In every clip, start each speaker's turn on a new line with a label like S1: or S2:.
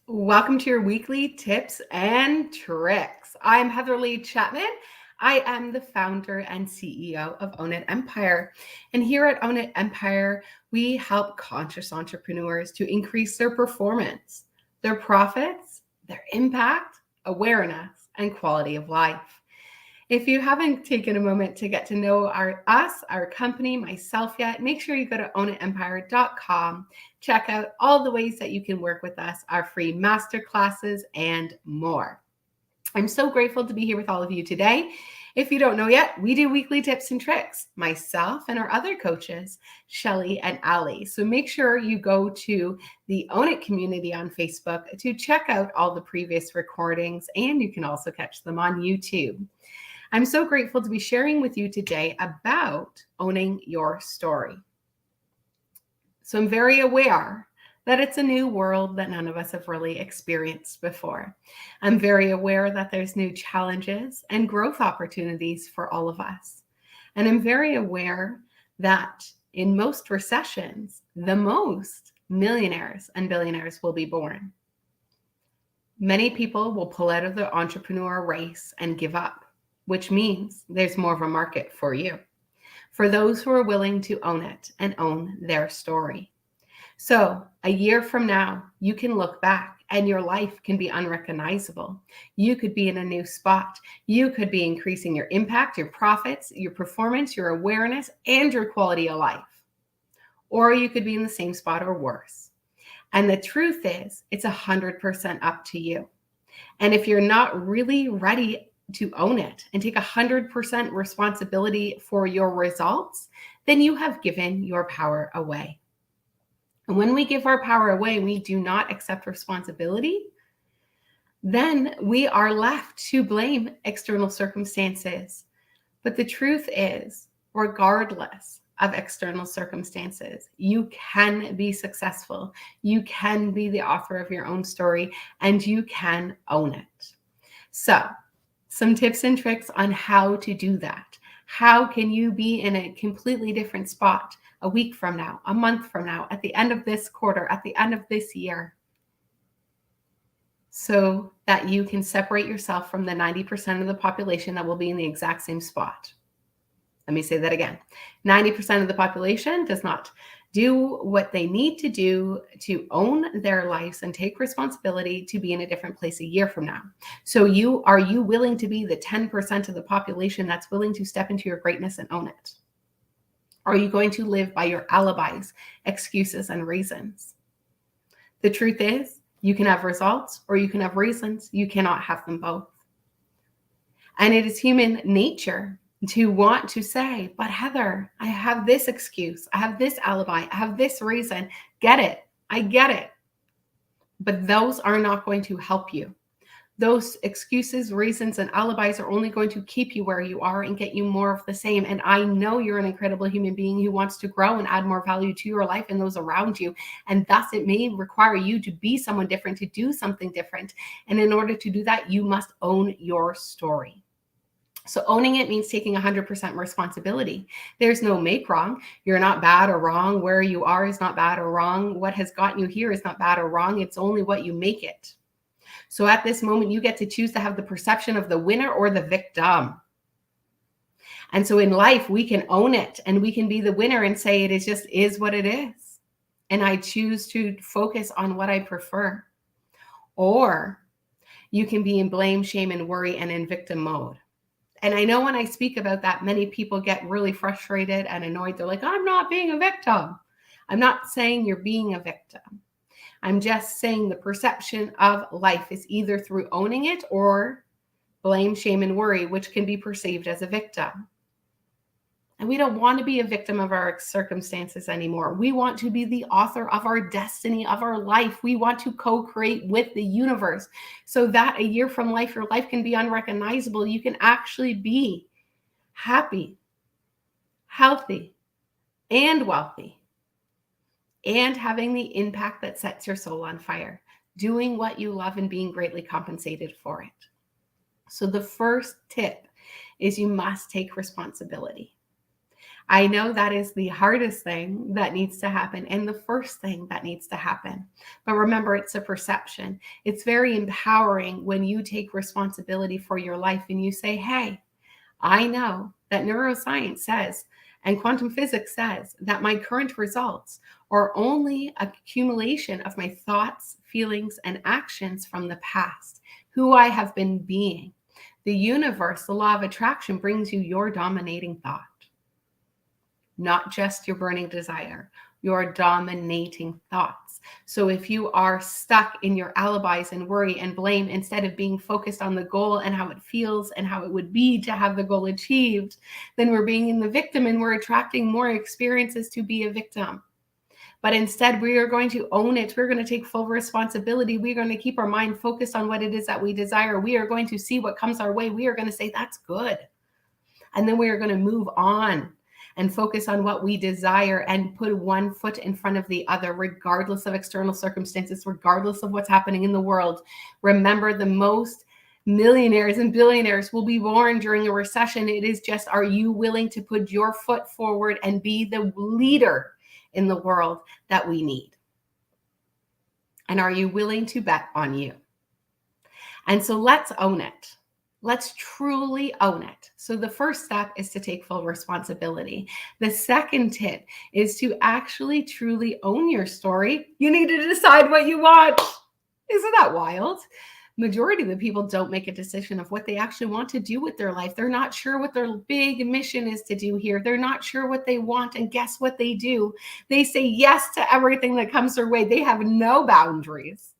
S1: Welcome to your weekly tips and tricks. I'm Heatherly Chapman. I am the founder and CEO of Own It Empire. And here at Own It Empire, we help conscious entrepreneurs to increase their performance, their profits, their impact, awareness, and quality of life. If you haven't taken a moment to get to know our company, myself yet, make sure you go to ownitempire.com. Check out all the ways that you can work with us, our free masterclasses, and more. I'm so grateful to be here with all of you today. If you don't know yet, we do weekly tips and tricks, myself and our other coaches, Shelly and Ali. So make sure you go to the Own It community on Facebook to check out all the previous recordings, and you can also catch them on YouTube. I'm so grateful to be sharing with you today about owning your story. So I'm very aware that it's a new world that none of us have really experienced before. I'm very aware that there's new challenges and growth opportunities for all of us. And I'm very aware that in most recessions, the most millionaires and billionaires will be born. Many people will pull out of the entrepreneur race and give up, which means there's more of a market for you, for those who are willing to own it and own their story. So a year from now, you can look back and your life can be unrecognizable. You could be in a new spot. You could be increasing your impact, your profits, your performance, your awareness, and your quality of life. Or you could be in the same spot or worse. And the truth is, it's 100% up to you. And if you're not really ready to own it and take 100% responsibility for your results, then you have given your power away. And when we give our power away, we do not accept responsibility, then we are left to blame external circumstances. But the truth is, regardless of external circumstances, you can be successful. You can be the author of your own story, and you can own it. So, some tips and tricks on how to do that. How can you be in a completely different spot a week from now, a month from now, at the end of this quarter, at the end of this year, so that you can separate yourself from the 90% of the population that will be in the exact same spot? Let me say that again. 90% of the population does not do what they need to do to own their lives and take responsibility to be in a different place a year from now. So are you willing to be the 10% of the population that's willing to step into your greatness and own it? Are you going to live by your alibis, excuses, and reasons? The truth is, you can have results or you can have reasons. You cannot have them both. And it is human nature to want to say, but Heather, I have this excuse, I have this alibi, I have this reason. Get it. I get it. But those are not going to help you. Those excuses, reasons, and alibis are only going to keep you where you are and get you more of the same. And I know you're an incredible human being who wants to grow and add more value to your life and those around you. And thus it may require you to be someone different, to do something different. And in order to do that, you must own your story. So owning it means taking 100% responsibility. There's no make wrong. You're not bad or wrong. Where you are is not bad or wrong. What has gotten you here is not bad or wrong. It's only what you make it. So at this moment, you get to choose to have the perception of the winner or the victim. And so in life, we can own it and we can be the winner and say it is what it is. And I choose to focus on what I prefer. Or you can be in blame, shame, and worry and in victim mode. And I know when I speak about that, many people get really frustrated and annoyed. They're like, I'm not being a victim. I'm not saying you're being a victim. I'm just saying the perception of life is either through owning it or blame, shame, and worry, which can be perceived as a victim. And we don't want to be a victim of our circumstances anymore. We want to be the author of our destiny, of our life. We want to co-create with the universe so that a year from life, your life can be unrecognizable. You can actually be happy, healthy, and wealthy, and having the impact that sets your soul on fire, doing what you love and being greatly compensated for it. So the first tip is you must take responsibility. I know that is the hardest thing that needs to happen and the first thing that needs to happen. But remember, it's a perception. It's very empowering when you take responsibility for your life and you say, hey, I know that neuroscience says and quantum physics says that my current results are only accumulation of my thoughts, feelings, and actions from the past, who I have been being. The universe, the law of attraction, brings you your dominating thought, not just your burning desire, your dominating thoughts. So if you are stuck in your alibis and worry and blame, instead of being focused on the goal and how it feels and how it would be to have the goal achieved, then we're being in the victim and we're attracting more experiences to be a victim. But instead, we are going to own it. We're going to take full responsibility. We're going to keep our mind focused on what it is that we desire. We are going to see what comes our way. We are going to say, that's good. And then we are going to move on and focus on what we desire and put one foot in front of the other, regardless of external circumstances, regardless of what's happening in the world. Remember, the most millionaires and billionaires will be born during a recession. It is just, are you willing to put your foot forward and be the leader in the world that we need? And are you willing to bet on you? And so let's own it. Let's truly own it. So the first step is to take full responsibility. The second tip is to actually truly own your story. You need to decide what you want. Isn't that wild? Majority of the people don't make a decision of what they actually want to do with their life. They're not sure what their big mission is to do here. They're not sure what they want. And guess what they do? They say yes to everything that comes their way. They have no boundaries.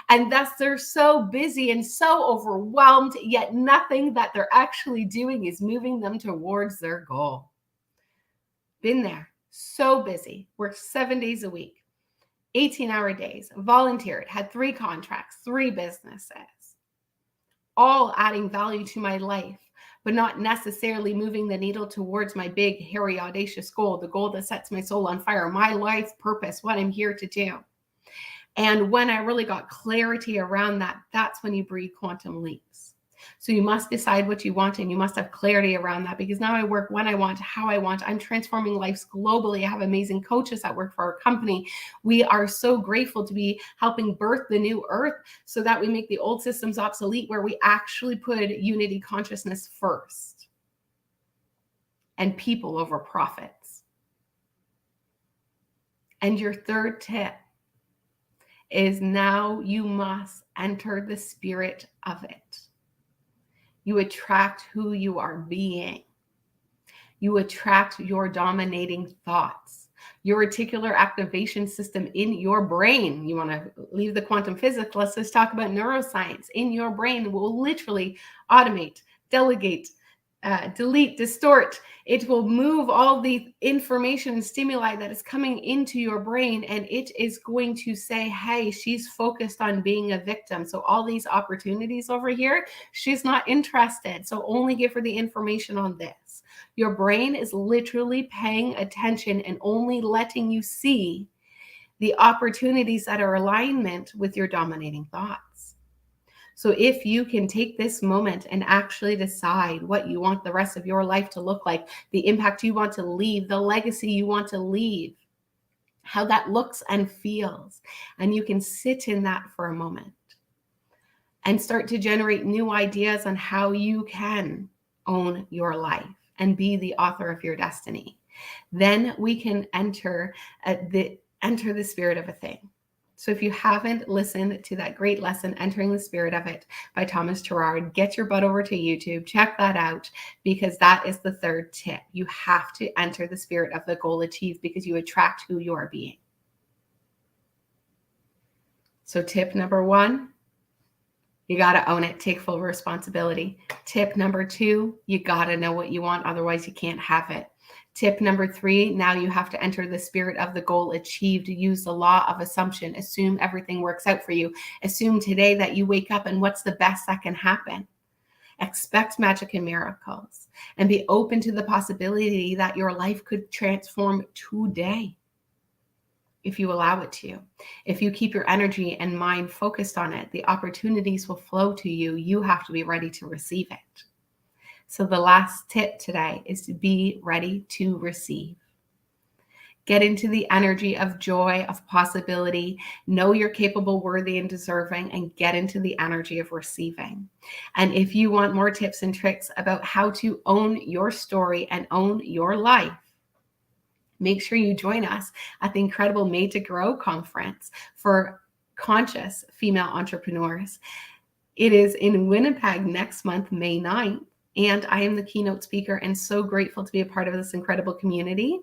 S1: And thus they're so busy and so overwhelmed, yet nothing that they're actually doing is moving them towards their goal. Been there, so busy, worked 7 days a week, 18-hour days, volunteered, had 3 contracts, 3 businesses, all adding value to my life, but not necessarily moving the needle towards my big, hairy, audacious goal, the goal that sets my soul on fire, my life purpose, what I'm here to do. And when I really got clarity around that, that's when you breathe quantum leaps. So you must decide what you want and you must have clarity around that, because now I work when I want, how I want. I'm transforming lives globally. I have amazing coaches that work for our company. We are so grateful to be helping birth the new earth so that we make the old systems obsolete, where we actually put unity consciousness first and people over profits. And your third tip is now you must enter the spirit of it. You attract who you are being. You attract your dominating thoughts, your reticular activation system in your brain. You want to leave the quantum physics, let's just talk about neuroscience. In your brain will literally automate, delegate, delete, distort. It will move all the information and stimuli that is coming into your brain, and it is going to say, hey, she's focused on being a victim. So all these opportunities over here, she's not interested. So only give her the information on this. Your brain is literally paying attention and only letting you see the opportunities that are alignment with your dominating thoughts. So if you can take this moment and actually decide what you want the rest of your life to look like, the impact you want to leave, the legacy you want to leave, how that looks and feels, and you can sit in that for a moment and start to generate new ideas on how you can own your life and be the author of your destiny, then we can enter the spirit of a thing. So if you haven't listened to that great lesson, Entering the Spirit of It by Thomas Terrard, get your butt over to YouTube, check that out, because that is the third tip. You have to enter the spirit of the goal achieved, because you attract who you are being. So tip number 1, you got to own it, take full responsibility. Tip number 2, you got to know what you want, otherwise you can't have it. Tip number 3, now you have to enter the spirit of the goal achieved. Use the law of assumption. Assume everything works out for you. Assume today that you wake up and what's the best that can happen. Expect magic and miracles, and be open to the possibility that your life could transform today if you allow it to. If you keep your energy and mind focused on it, the opportunities will flow to you. You have to be ready to receive it. So the last tip today is to be ready to receive. Get into the energy of joy, of possibility. Know you're capable, worthy, and deserving, and get into the energy of receiving. And if you want more tips and tricks about how to own your story and own your life, make sure you join us at the incredible Made to Grow conference for conscious female entrepreneurs. It is in Winnipeg next month, May 9th, and I am the keynote speaker and so grateful to be a part of this incredible community.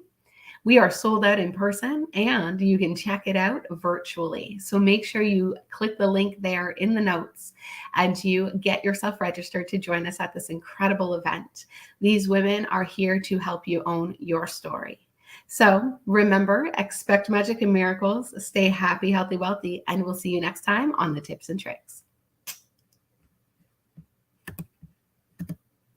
S1: We are sold out in person and you can check it out virtually. So make sure you click the link there in the notes and you get yourself registered to join us at this incredible event. These women are here to help you own your story. So remember, expect magic and miracles, stay happy, healthy, wealthy, and we'll see you next time on the Tips and Tricks.